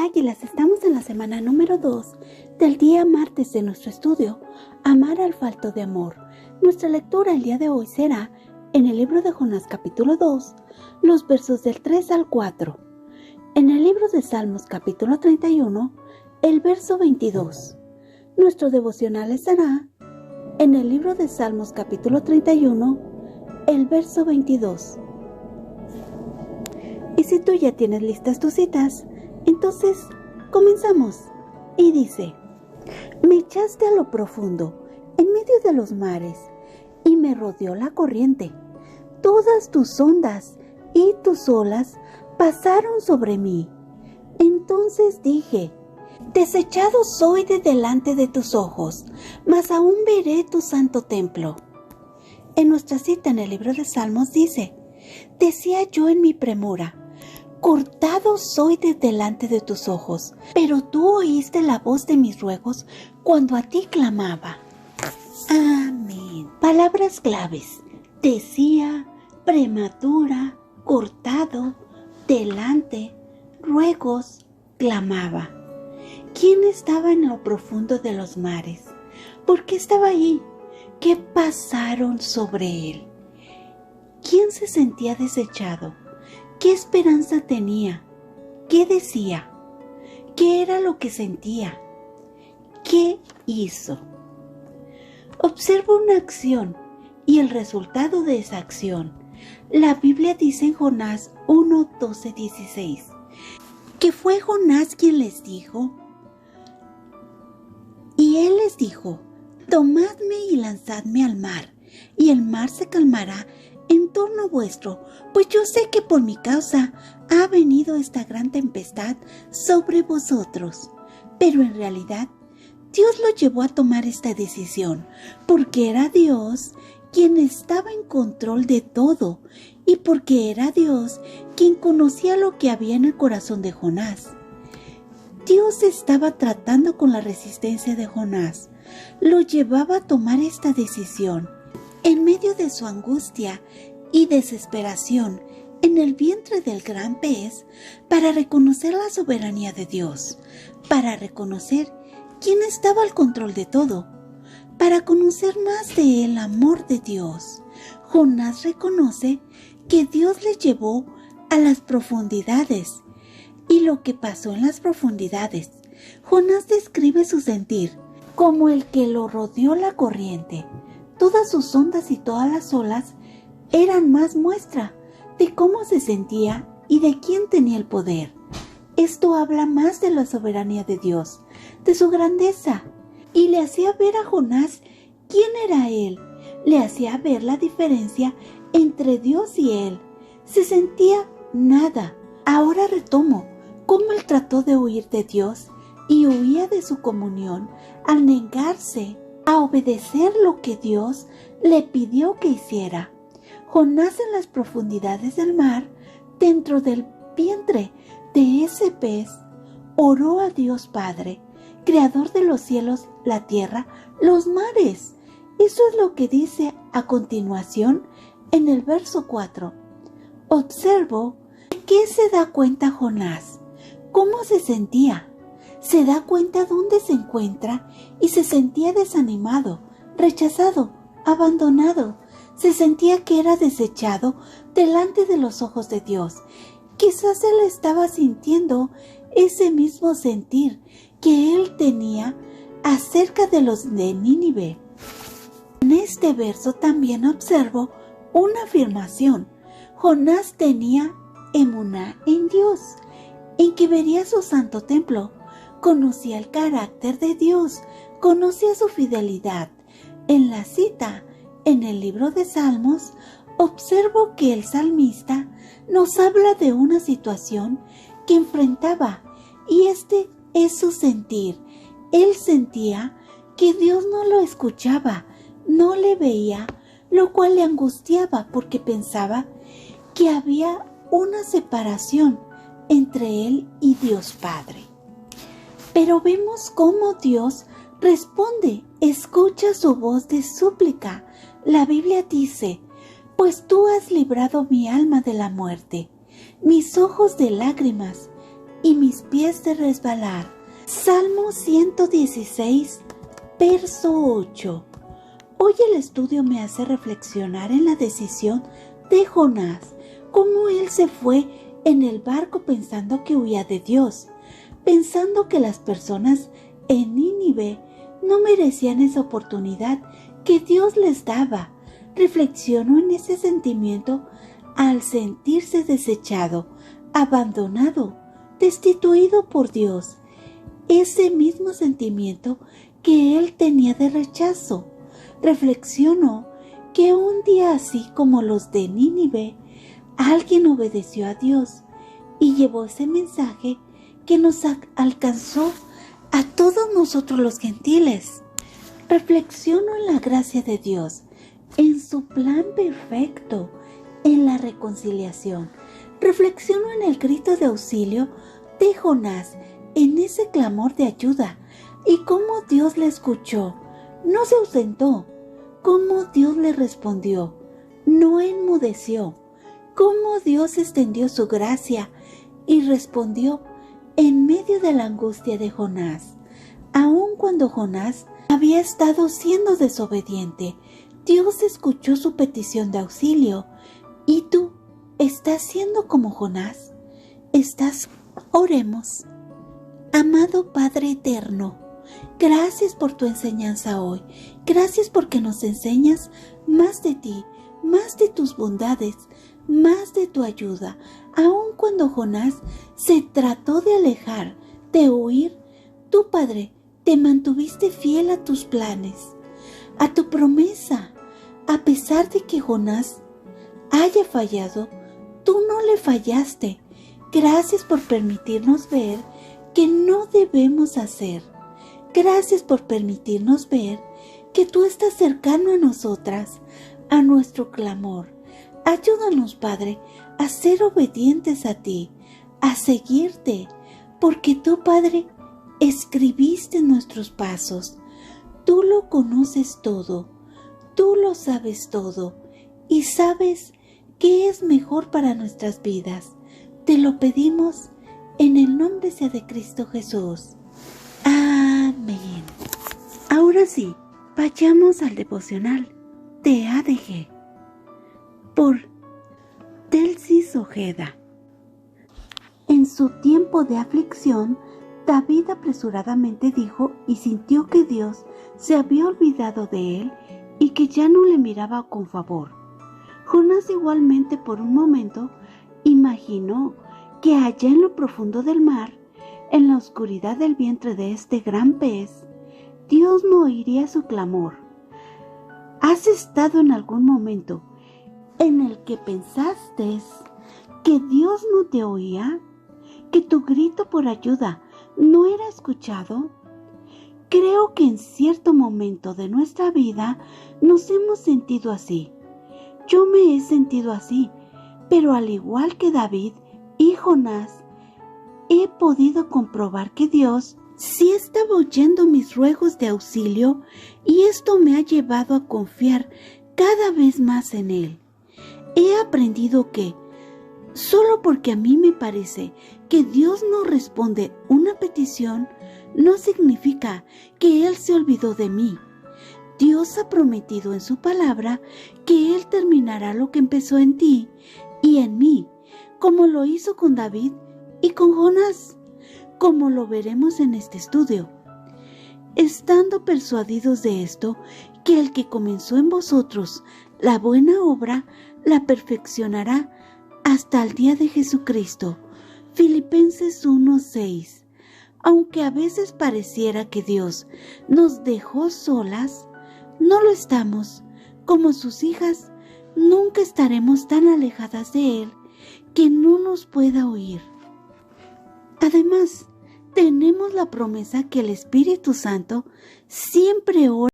Hola Águilas, estamos en la semana número 2 del día martes de nuestro estudio, Amar al falto de amor. Nuestra lectura el día de hoy será en el libro de Jonás capítulo 2, los versos del 3 al 4. En el libro de Salmos capítulo 31, el verso 22. Nuestro devocional estará en el libro de Salmos capítulo 31, el verso 22. Y si tú ya tienes listas tus citas, entonces comenzamos. Y dice: me echaste a lo profundo, en medio de los mares, y me rodeó la corriente. Todas tus ondas y tus olas pasaron sobre mí. Entonces dije: desechado soy de delante de tus ojos, mas aún veré tu santo templo. En nuestra cita en el libro de Salmos dice: decía yo en mi premura, cortado soy de delante de tus ojos, pero tú oíste la voz de mis ruegos cuando a ti clamaba. Amén. Palabras claves: decía, prematura, cortado, delante, ruegos, clamaba. ¿Quién estaba en lo profundo de los mares? ¿Por qué estaba ahí? ¿Qué pasaron sobre él? ¿Quién se sentía desechado? ¿Qué esperanza tenía? ¿Qué decía? ¿Qué era lo que sentía? ¿Qué hizo? Observa una acción y el resultado de esa acción. La Biblia dice en Jonás 1, 12, 16, que fue Jonás quien les dijo, y él les dijo: tomadme y lanzadme al mar, y el mar se calmará en torno vuestro, pues yo sé que por mi causa ha venido esta gran tempestad sobre vosotros. Pero en realidad, Dios lo llevó a tomar esta decisión, porque era Dios quien estaba en control de todo, y porque era Dios quien conocía lo que había en el corazón de Jonás. Dios estaba tratando con la resistencia de Jonás, lo llevaba a tomar esta decisión. En medio de su angustia y desesperación en el vientre del gran pez, para reconocer la soberanía de Dios, para reconocer quién estaba al control de todo, para conocer más de el amor de Dios, Jonás reconoce que Dios le llevó a las profundidades. Y lo que pasó en las profundidades, Jonás describe su sentir como el que lo rodeó la corriente. Todas sus ondas y todas las olas eran más muestra de cómo se sentía y de quién tenía el poder. Esto habla más de la soberanía de Dios, de su grandeza, y le hacía ver a Jonás quién era él. Le hacía ver la diferencia entre Dios y él. Se sentía nada. Ahora retomo cómo él trató de huir de Dios y huía de su comunión al negarse a obedecer lo que Dios le pidió que hiciera. Jonás en las profundidades del mar, dentro del vientre de ese pez, oró a Dios Padre, creador de los cielos, la tierra, los mares. Eso es lo que dice a continuación en el verso 4. Observo que se da cuenta Jonás, cómo se sentía. Se da cuenta dónde se encuentra y se sentía desanimado, rechazado, abandonado. Se sentía que era desechado delante de los ojos de Dios. Quizás él estaba sintiendo ese mismo sentir que él tenía acerca de los de Nínive. En este verso también observo una afirmación. Jonás tenía emuná en Dios, en que vería su santo templo. Conocía el carácter de Dios, conocía su fidelidad. En la cita en el libro de Salmos, observo que el salmista nos habla de una situación que enfrentaba, y este es su sentir. Él sentía que Dios no lo escuchaba, no le veía, lo cual le angustiaba porque pensaba que había una separación entre él y Dios Padre. Pero vemos cómo Dios responde, escucha su voz de súplica. La Biblia dice: pues tú has librado mi alma de la muerte, mis ojos de lágrimas, y mis pies de resbalar. Salmo 116, verso 8. Hoy el estudio me hace reflexionar en la decisión de Jonás, cómo él se fue en el barco pensando que huía de Dios, pensando que las personas en Nínive no merecían esa oportunidad que Dios les daba. Reflexionó en ese sentimiento al sentirse desechado, abandonado, destituido por Dios. Ese mismo sentimiento que él tenía de rechazo. Reflexionó que un día así como los de Nínive, alguien obedeció a Dios y llevó ese mensaje que nos alcanzó a todos nosotros los gentiles. Reflexiono en la gracia de Dios, en su plan perfecto, en la reconciliación. Reflexiono en el grito de auxilio de Jonás, en ese clamor de ayuda, y cómo Dios le escuchó, no se ausentó, cómo Dios le respondió, no enmudeció, cómo Dios extendió su gracia y respondió en medio de la angustia de Jonás. Aun cuando Jonás había estado siendo desobediente, Dios escuchó su petición de auxilio. ¿Y tú estás siendo como Jonás? Oremos. Amado Padre eterno, gracias por tu enseñanza hoy. Gracias porque nos enseñas más de ti, más de tus bondades, más de tu ayuda. Aun cuando Jonás se trató de alejar, de huir, tú, Padre, te mantuviste fiel a tus planes, a tu promesa. A pesar de que Jonás haya fallado, tú no le fallaste. Gracias por permitirnos ver que no debemos hacer. Gracias por permitirnos ver que tú estás cercano a nosotras, a nuestro clamor. Ayúdanos, Padre, a ser obedientes a ti, a seguirte, porque tú, Padre, escribiste nuestros pasos. Tú lo conoces todo, tú lo sabes todo y sabes qué es mejor para nuestras vidas. Te lo pedimos en el nombre sea de Cristo Jesús. Amén. Ahora sí, vayamos al devocional de ADG por Delsis Ojeda. En su tiempo de aflicción, David apresuradamente dijo y sintió que Dios se había olvidado de él y que ya no le miraba con favor. Jonás igualmente por un momento imaginó que allá en lo profundo del mar, en la oscuridad del vientre de este gran pez, Dios no oiría su clamor. ¿Has estado en algún momento en el que pensaste que Dios no te oía? ¿Que tu grito por ayuda no era escuchado? Creo que en cierto momento de nuestra vida nos hemos sentido así. Yo me he sentido así, pero al igual que David y Jonás, he podido comprobar que Dios sí estaba oyendo mis ruegos de auxilio y esto me ha llevado a confiar cada vez más en Él. He aprendido que, solo porque a mí me parece que Dios no responde una petición, no significa que Él se olvidó de mí. Dios ha prometido en su palabra que Él terminará lo que empezó en ti y en mí, como lo hizo con David y con Jonás, como lo veremos en este estudio. Estando persuadidos de esto, que el que comenzó en vosotros la buena obra, la perfeccionará hasta el día de Jesucristo. Filipenses 1:6. Aunque a veces pareciera que Dios nos dejó solas, no lo estamos. Como sus hijas, nunca estaremos tan alejadas de Él que no nos pueda oír. Además, tenemos la promesa que el Espíritu Santo siempre ora